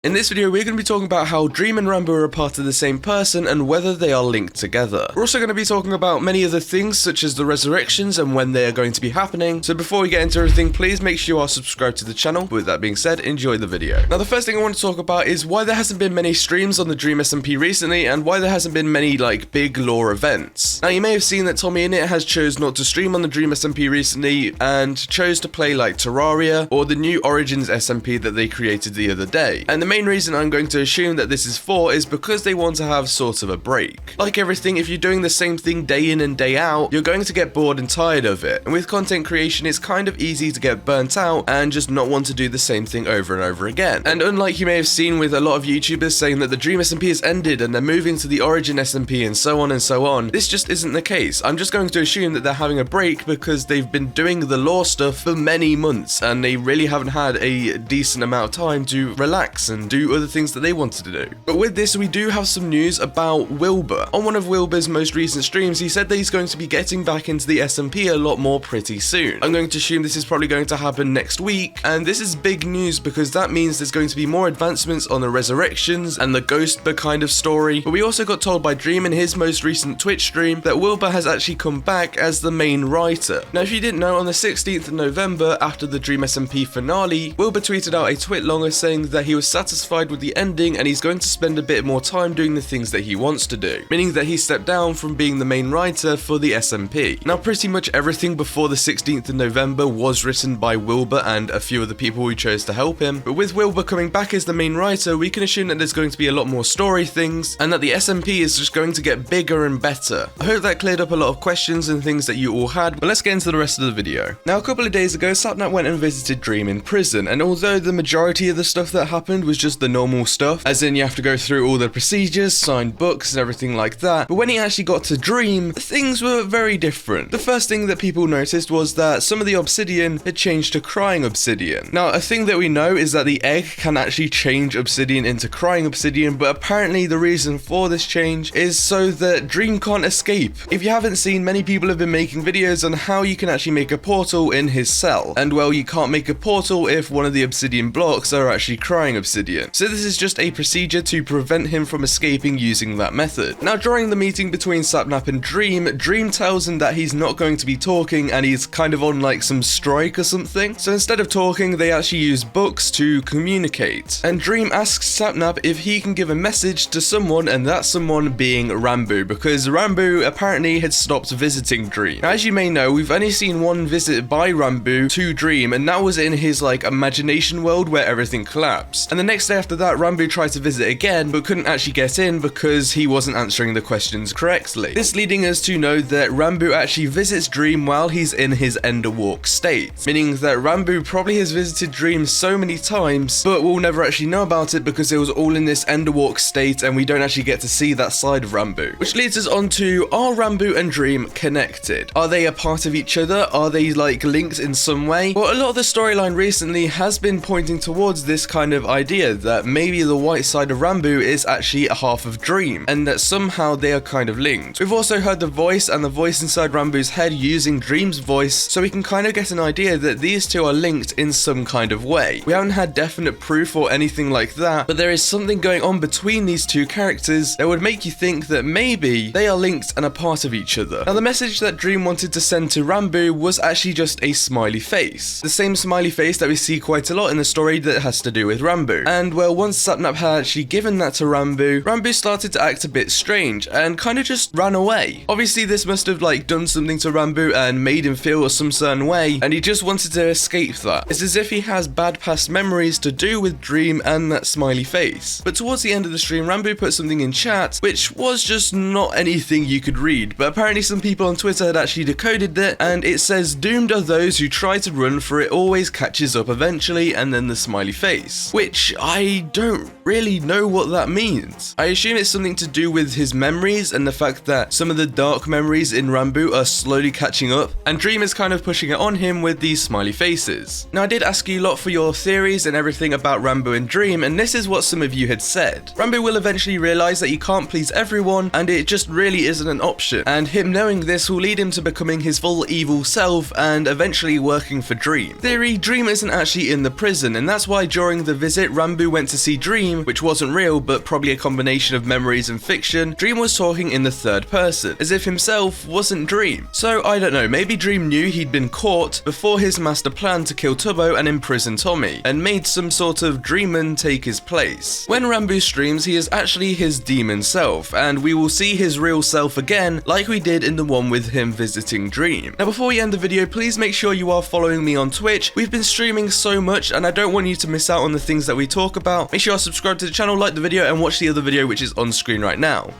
In this video, we're going to be talking about how Dream and Ranboo are a part of the same person and whether they are linked together. We're also going to be talking about many other things such as the resurrections and when they are going to be happening. So before we get into everything, please make sure you are subscribed to the channel. With that being said, enjoy the video. Now, the first thing I want to talk about is why there hasn't been many streams on the Dream SMP recently and why there hasn't been many big lore events. Now, you may have seen that Tommy Init has chose not to stream on the Dream SMP recently and chose to play Terraria or the new Origins SMP that they created the other day. And the main reason I'm going to assume that this is for is because they want to have sort of a break. Like everything, if you're doing the same thing day in and day out, you're going to get bored and tired of it. And with content creation, it's kind of easy to get burnt out and just not want to do the same thing over and over again. And unlike you may have seen with a lot of YouTubers saying that the Dream SMP has ended and they're moving to the Origin SMP and so on, this just isn't the case. I'm just going to assume that they're having a break because they've been doing the lore stuff for many months and they really haven't had a decent amount of time to relax and do other things that they wanted to do. But with this, we do have some news about Wilbur. On one of Wilbur's most recent streams, he said that he's going to be getting back into the SMP a lot more pretty soon. I'm going to assume this is probably going to happen next week, and this is big news because that means there's going to be more advancements on the resurrections and the Ghostbur kind of story. But we also got told by Dream in his most recent Twitch stream that Wilbur has actually come back as the main writer. Now, if you didn't know, on the 16th of November, after the Dream SMP finale, Wilbur tweeted out a twit longer saying that he was satisfied with the ending and he's going to spend a bit more time doing the things that he wants to do, meaning that he stepped down from being the main writer for the SMP. Now, pretty much everything before the 16th of November was written by Wilbur and a few other people who chose to help him, but with Wilbur coming back as the main writer, we can assume that there's going to be a lot more story things and that the SMP is just going to get bigger and better. I hope that cleared up a lot of questions and things that you all had, but let's get into the rest of the video. Now, a couple of days ago, Sapnap went and visited Dream in prison, and although the majority of the stuff that happened was just the normal stuff, as in you have to go through all the procedures, sign books and everything like that, but when he actually got to Dream, things were very different. The first thing that people noticed was that some of the Obsidian had changed to crying Obsidian. Now, a thing that we know is that the egg can actually change Obsidian into crying Obsidian, but apparently the reason for this change is so that Dream can't escape. If you haven't seen, many people have been making videos on how you can actually make a portal in his cell, and well, you can't make a portal if one of the Obsidian blocks are actually crying Obsidian. So this is just a procedure to prevent him from escaping using that method. Now, during the meeting between Sapnap and Dream tells him that he's not going to be talking and he's kind of on some strike or something. So instead of talking, they actually use books to communicate. And Dream asks Sapnap if he can give a message to someone, and that someone being Ranboo, because Ranboo apparently had stopped visiting Dream. Now, as you may know, we've only seen one visit by Ranboo to Dream, and that was in his imagination world where everything collapsed. And the next day after that, Ranboo tried to visit again, but couldn't actually get in because he wasn't answering the questions correctly. This leading us to know that Ranboo actually visits Dream while he's in his Enderwalk state, meaning that Ranboo probably has visited Dream so many times, but we'll never actually know about it because it was all in this Enderwalk state and we don't actually get to see that side of Ranboo. Which leads us on to, are Ranboo and Dream connected? Are they a part of each other? Are they linked in some way? Well, a lot of the storyline recently has been pointing towards this kind of idea that maybe the white side of Ranboo is actually a half of Dream, and that somehow they are kind of linked. We've also heard the voice and the voice inside Ranboo's head using Dream's voice, so we can kind of get an idea that these two are linked in some kind of way. We haven't had definite proof or anything like that, but there is something going on between these two characters that would make you think that maybe they are linked and a part of each other. Now, the message that Dream wanted to send to Ranboo was actually just a smiley face. The same smiley face that we see quite a lot in the story that has to do with Ranboo. And well, once Sapnap had actually given that to Ranboo started to act a bit strange and kind of just ran away. Obviously, this must have done something to Ranboo and made him feel some certain way, and he just wanted to escape that. It's as if he has bad past memories to do with Dream and that smiley face. But towards the end of the stream, Ranboo put something in chat which was just not anything you could read, but apparently some people on Twitter had actually decoded it, and it says, "Doomed are those who try to run, for it always catches up eventually," and then the smiley face, which I don't really know what that means. I assume it's something to do with his memories and the fact that some of the dark memories in Ranboo are slowly catching up, and Dream is kind of pushing it on him with these smiley faces. Now, I did ask you a lot for your theories and everything about Ranboo and Dream, and this is what some of you had said. Ranboo will eventually realize that he can't please everyone, and it just really isn't an option, and him knowing this will lead him to becoming his full evil self and eventually working for Dream. Theory: Dream isn't actually in the prison, and that's why during the visit, Ranboo Ranboo went to see Dream, which wasn't real but probably a combination of memories and fiction, Dream was talking in the third person, as if himself wasn't Dream. So I don't know, maybe Dream knew he'd been caught before his master plan to kill Tubbo and imprison Tommy, and made some sort of Dreaman take his place. When Ranboo streams, he is actually his demon self, and we will see his real self again, like we did in the one with him visiting Dream. Now before we end the video, please make sure you are following me on Twitch. We've been streaming so much and I don't want you to miss out on the things that we talk about. Make sure you are subscribed to the channel, like the video, and watch the other video which is on screen right now.